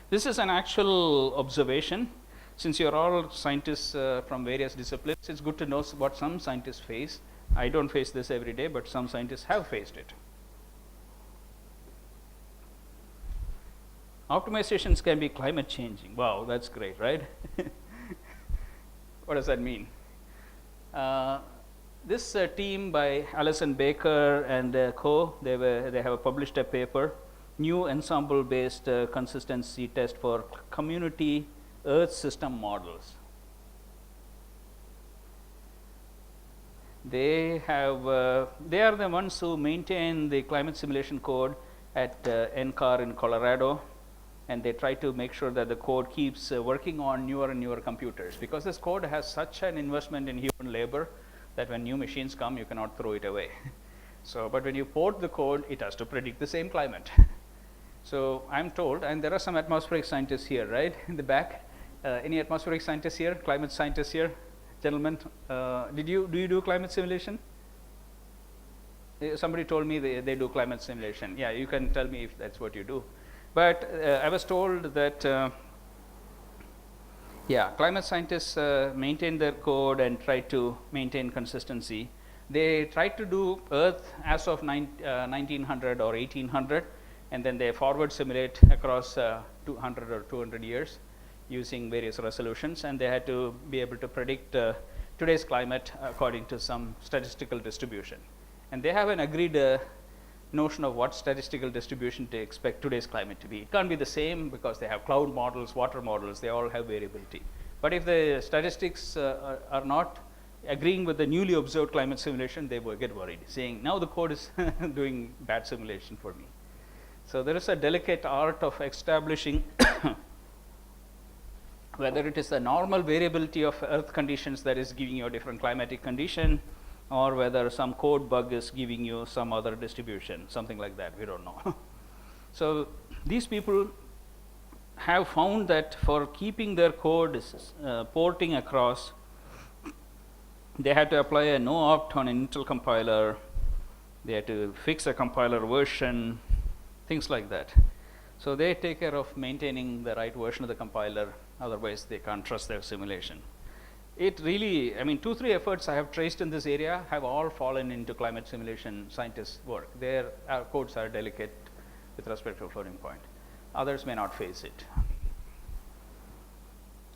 This is an actual observation. Since you're all scientists from various disciplines, it's good to know what some scientists face. I don't face this every day, but some scientists have faced it. Optimizations can be climate changing. Wow, that's great, right? What does that mean? This team by Alison Baker and co, they have published a paper, new ensemble-based consistency test for community Earth system models. They are the ones who maintain the climate simulation code at NCAR in Colorado, and they try to make sure that the code keeps working on newer and newer computers, because this code has such an investment in human labor that when new machines come, you cannot throw it away. So, but when you port the code, it has to predict the same climate. So I'm told, and there are some atmospheric scientists here, right, in the back. Any atmospheric scientists here, climate scientists here? Gentlemen, do you do climate simulation? Somebody told me they do climate simulation. Yeah, you can tell me if that's what you do. But I was told that yeah, climate scientists maintain their code and try to maintain consistency. They try to do Earth as of 1900 or 1800, and then they forward simulate across 200 or 200 years using various resolutions, and they had to be able to predict today's climate according to some statistical distribution. And they have an agreed notion of what statistical distribution to expect today's climate to be. It can't be the same because they have cloud models, water models, they all have variability. But if the statistics are not agreeing with the newly observed climate simulation, they will get worried, saying, now the code is doing bad simulation for me. So there is a delicate art of establishing whether it is the normal variability of Earth conditions that is giving you a different climatic condition, or whether some code bug is giving you some other distribution, something like that, we don't know. So these people have found that for keeping their code porting across, they had to apply a no-opt on an Intel compiler, they had to fix a compiler version, things like that. So they take care of maintaining the right version of the compiler, otherwise they can't trust their simulation. It really, I mean, 2-3 efforts I have traced in this area have all fallen into climate simulation scientists' work. Their codes are delicate with respect to floating point. Others may not face it.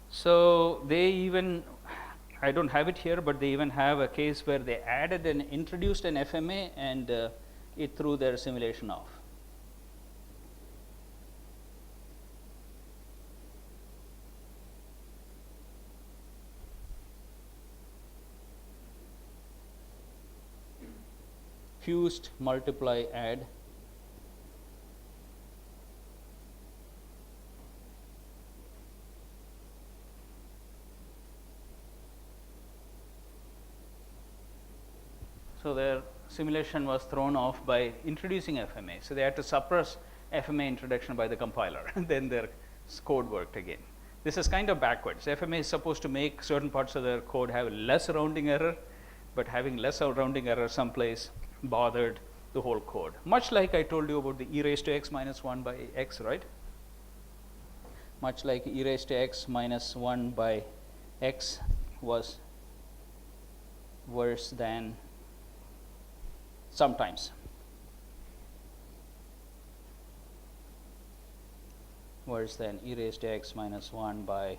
So they even, I don't have it here, but they even have a case where they added and introduced an FMA and it threw their simulation off. Fused, multiply, add. So their simulation was thrown off by introducing FMA. So they had to suppress FMA introduction by the compiler, and then their code worked again. This is kind of backwards. FMA is supposed to make certain parts of their code have less rounding error, but having less rounding error someplace bothered the whole code. Much like I told you about the e raised to x minus 1 by x, right? Much like e raised to x minus 1 by x was worse than sometimes. Worse than e raised to x minus 1 by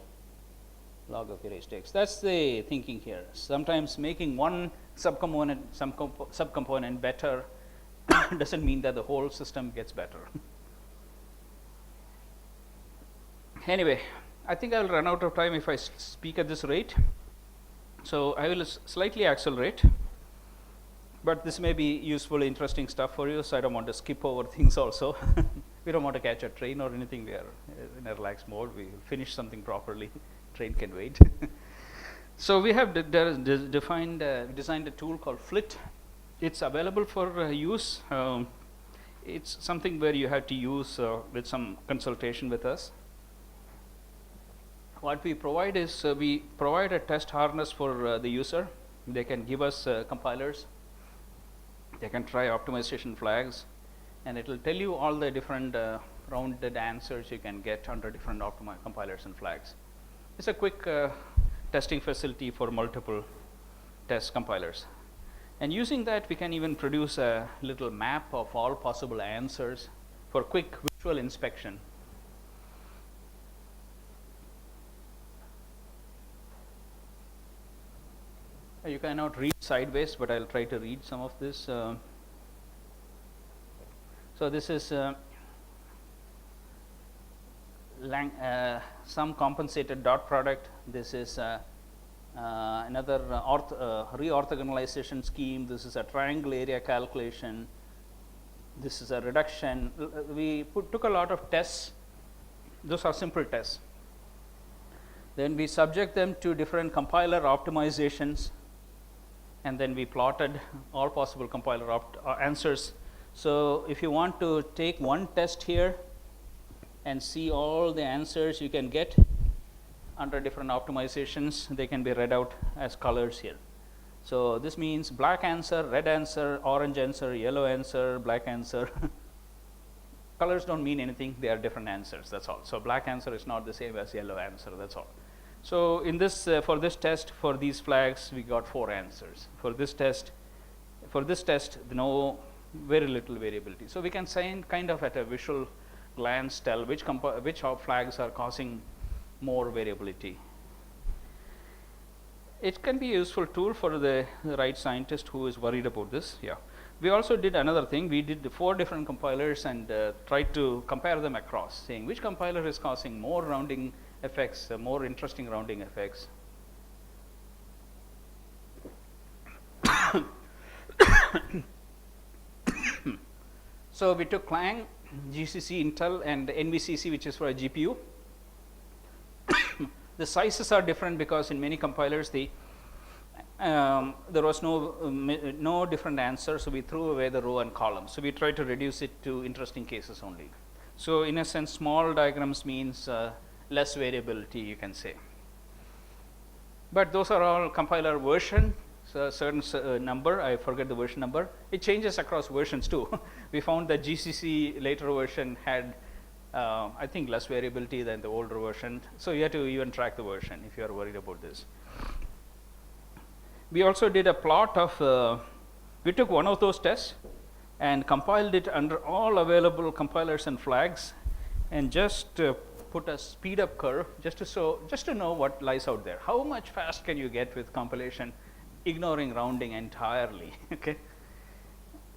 log of e raised to x. That's the thinking here. Sometimes making one subcomponent better doesn't mean that the whole system gets better. Anyway, I think I will run out of time if I speak at this rate. So I will slightly accelerate, but this may be useful, interesting stuff for you, so I don't want to skip over things also. We don't want to catch a train or anything. We are in a relaxed mode. We will finish something properly. Train can wait. So we have designed a tool called FLIT. It's available for use. It's something where you have to use with some consultation with us. What we provide is we provide a test harness for the user. They can give us compilers. They can try optimization flags, and it will tell you all the different rounded answers you can get under different compilers and flags. It's a quick testing facility for multiple test compilers. And using that, we can even produce a little map of all possible answers for quick visual inspection. You cannot read sideways, but I'll try to read some of this. So this is some compensated dot product. This is another reorthogonalization scheme. This is a triangle area calculation. This is a reduction. We took a lot of tests. Those are simple tests. Then we subject them to different compiler optimizations, and then we plotted all possible compiler answers. So if you want to take one test here and see all the answers you can get under different optimizations, they can be read out as colors here. So this means black answer, red answer, orange answer, yellow answer, black answer. Colors don't mean anything, they are different answers, that's all. So black answer is not the same as yellow answer, that's all. So in this for this test, for these flags, we got 4 answers. For this test, very little variability. So we can kind of at a visual glance tell which flags are causing more variability. It can be a useful tool for the right scientist who is worried about this. Yeah. We also did another thing. We did 4 different compilers and tried to compare them across, saying which compiler is causing more rounding effects, more interesting rounding effects. So we took Clang, GCC, Intel, and NVCC, which is for a GPU. The sizes are different because in many compilers there was no different answer, so we threw away the row and column. So we tried to reduce it to interesting cases only. So in a sense, small diagrams means less variability, you can say. But those are all compiler version. So a certain number, I forget the version number. It changes across versions too. We found that GCC later version had I think less variability than the older version. So you have to even track the version if you are worried about this. We also did a plot of, we took one of those tests and compiled it under all available compilers and flags, and just put a speed up curve just to know what lies out there. How much fast can you get with compilation, ignoring rounding entirely? Okay.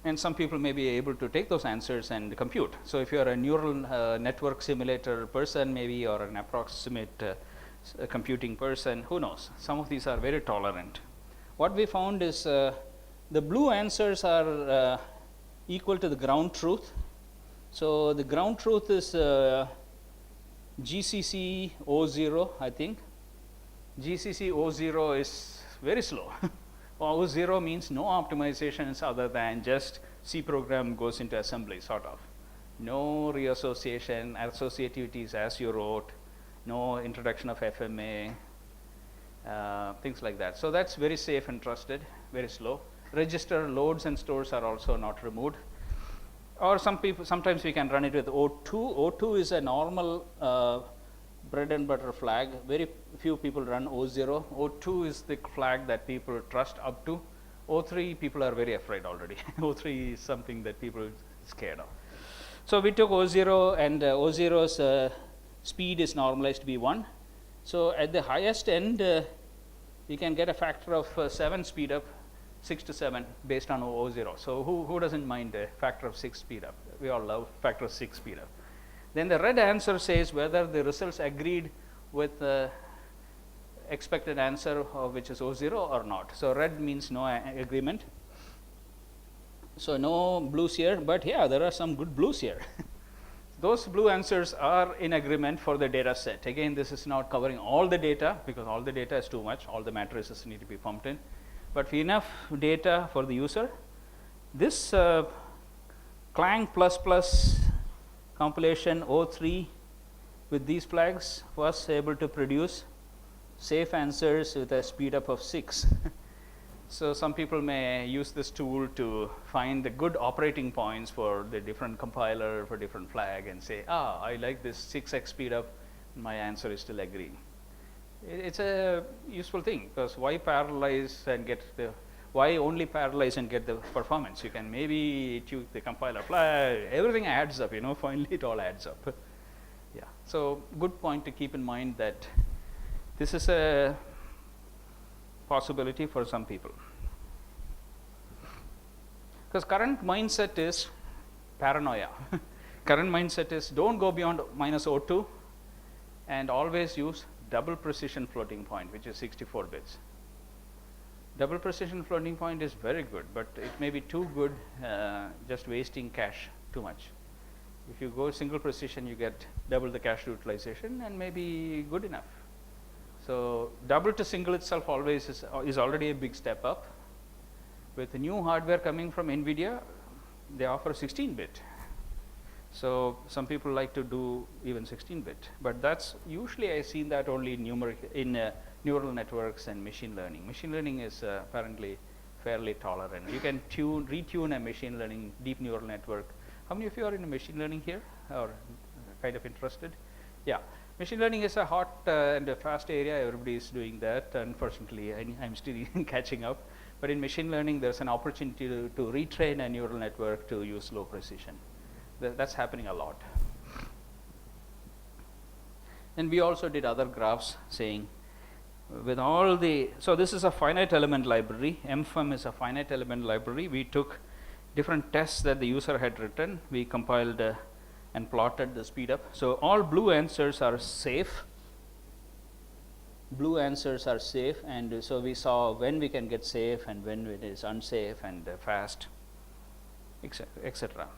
And some people may be able to take those answers and compute. So if you are a neural network simulator person, maybe, or an approximate computing person, who knows? Some of these are very tolerant. What we found is the blue answers are equal to the ground truth. So the ground truth is GCC O0, I think. GCC O0 is very slow. O0 means no optimizations other than just C program goes into assembly, sort of. No reassociation, associativities as you wrote, no introduction of FMA, things like that. So that's very safe and trusted, very slow. Register loads and stores are also not removed. Or sometimes we can run it with O2. O2 is a normal bread and butter flag. Very few people run O0. O2 is the flag that people trust up to. O3 people are very afraid already. O3 is something that people are scared of. So we took O0, and O0's speed is normalized to be 1. So at the highest end, we can get a factor of 7 speed up, 6 to 7 based on O0. So who doesn't mind a factor of 6 speed up? We all love factor of 6 speed up. Then the red answer says whether the results agreed with the expected answer, which is O0 or not. So red means no agreement. So no blues here, but yeah, there are some good blues here. Those blue answers are in agreement for the data set. Again, this is not covering all the data, because all the data is too much. All the matrices need to be pumped in. But enough data for the user. This Clang++ compilation O3 with these flags was able to produce safe answers with a speed up of 6. So some people may use this tool to find the good operating points for the different compiler for different flag and say, I like this 6x speed up, my answer is still agreeing. It's a useful thing, because why parallelize and get the, why only parallelize and get the performance? You can maybe tune the compiler flag, everything adds up, finally it all adds up. Yeah, so good point to keep in mind that this is a possibility for some people. Because current mindset is paranoia. Current mindset is don't go beyond -O2 and always use double precision floating point, which is 64 bits. Double precision floating point is very good, but it may be too good, just wasting cache too much. If you go single precision, you get double the cache utilization and maybe good enough. So double to single itself always is already a big step up. With the new hardware coming from NVIDIA, they offer 16-bit. So some people like to do even 16-bit, but that's usually I've seen that only in neural networks and machine learning. Machine learning is apparently fairly tolerant. You can retune a machine learning deep neural network. How many of you are in machine learning here, or kind of interested? Yeah, machine learning is a hot and a fast area. Everybody is doing that. Unfortunately, I'm still catching up. But in machine learning, there's an opportunity to retrain a neural network to use low precision. That's happening a lot. And we also did other graphs saying with all the, so this is a finite element library. MFM is a finite element library. We took different tests that the user had written. We compiled and plotted the speed up. So all blue answers are safe. Blue answers are safe, and so we saw when we can get safe and when it is unsafe and fast, etc.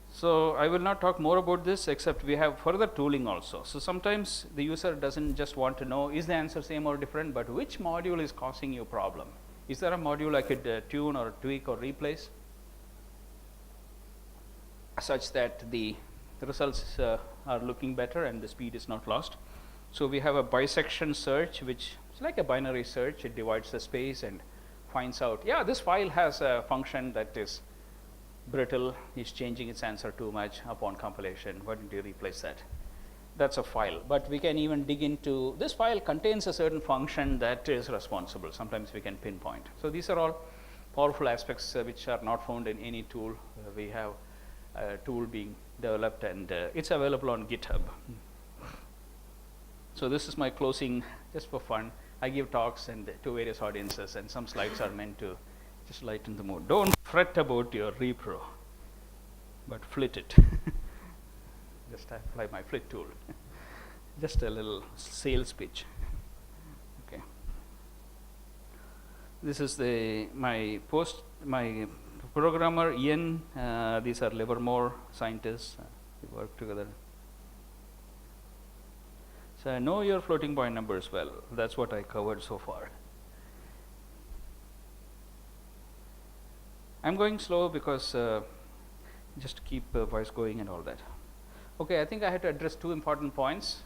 So I will not talk more about this, except we have further tooling also. So sometimes the user doesn't just want to know is the answer same or different, but which module is causing you problem? Is there a module I could tune or tweak or replace such that the results are looking better and the speed is not lost? So we have a bisection search, which is like a binary search. It divides the space and finds out, yeah, this file has a function that is brittle, is changing its answer too much upon compilation. Why don't you replace that? that's a file. But we can even dig into, this file contains a certain function that is responsible. Sometimes we can pinpoint. So these are all powerful aspects which are not found in any tool. We have a tool being developed, and it's available on GitHub. So this is my closing, just for fun. I give talks and to various audiences, and some slides are meant to just lighten the mood. Don't fret about your repro, but flit it. Just apply my flit tool. Just a little sales pitch. Okay. This is my programmer Ian. These are Livermore scientists. We work together. So know your floating point numbers well. That's what I covered so far. I'm going slow because just to keep voice going and all that. Okay, I think I had to address two important points.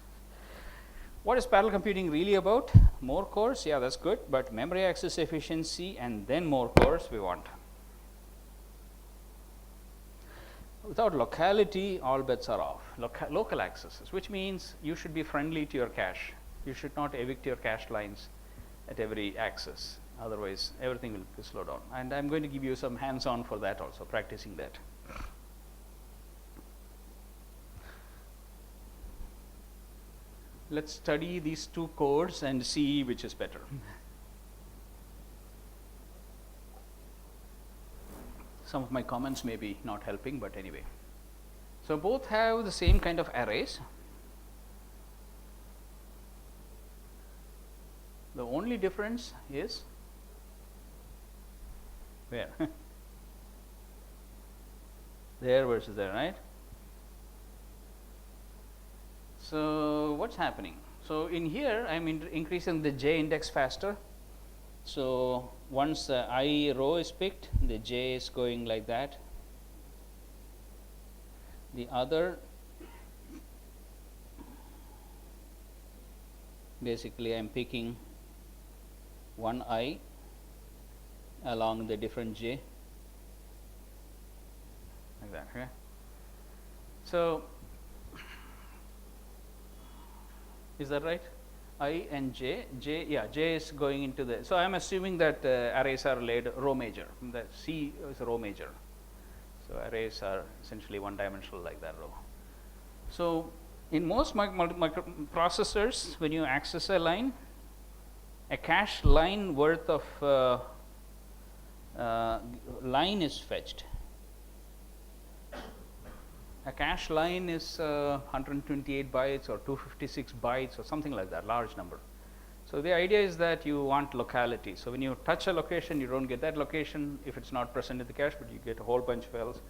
What is parallel computing really about? More cores, yeah, that's good, but memory access efficiency and then more cores we want. Without locality, all bets are off. Local accesses, which means you should be friendly to your cache. You should not evict your cache lines at every access. Otherwise, everything will slow down. And I'm going to give you some hands-on for that also, practicing that. Let's study these two codes and see which is better. Some of my comments may be not helping, but anyway. So both have the same kind of arrays. The only difference is where? There versus there, right? So what's happening? So in here, I'm increasing the j index faster. So once the I row is picked, the j is going like that. The other, basically I'm picking one I along the different j, like that. Okay. So is that right? I and j, yeah, j is going into the, so I'm assuming that arrays are laid row major. The C is row major. So arrays are essentially one dimensional like that row. So in most microprocessors, when you access a line, a cache line worth of line is fetched. A cache line is 128 bytes or 256 bytes or something like that, large number. So the idea is that you want locality. So when you touch a location, you don't get that location if it's not present in the cache, but you get a whole bunch of else.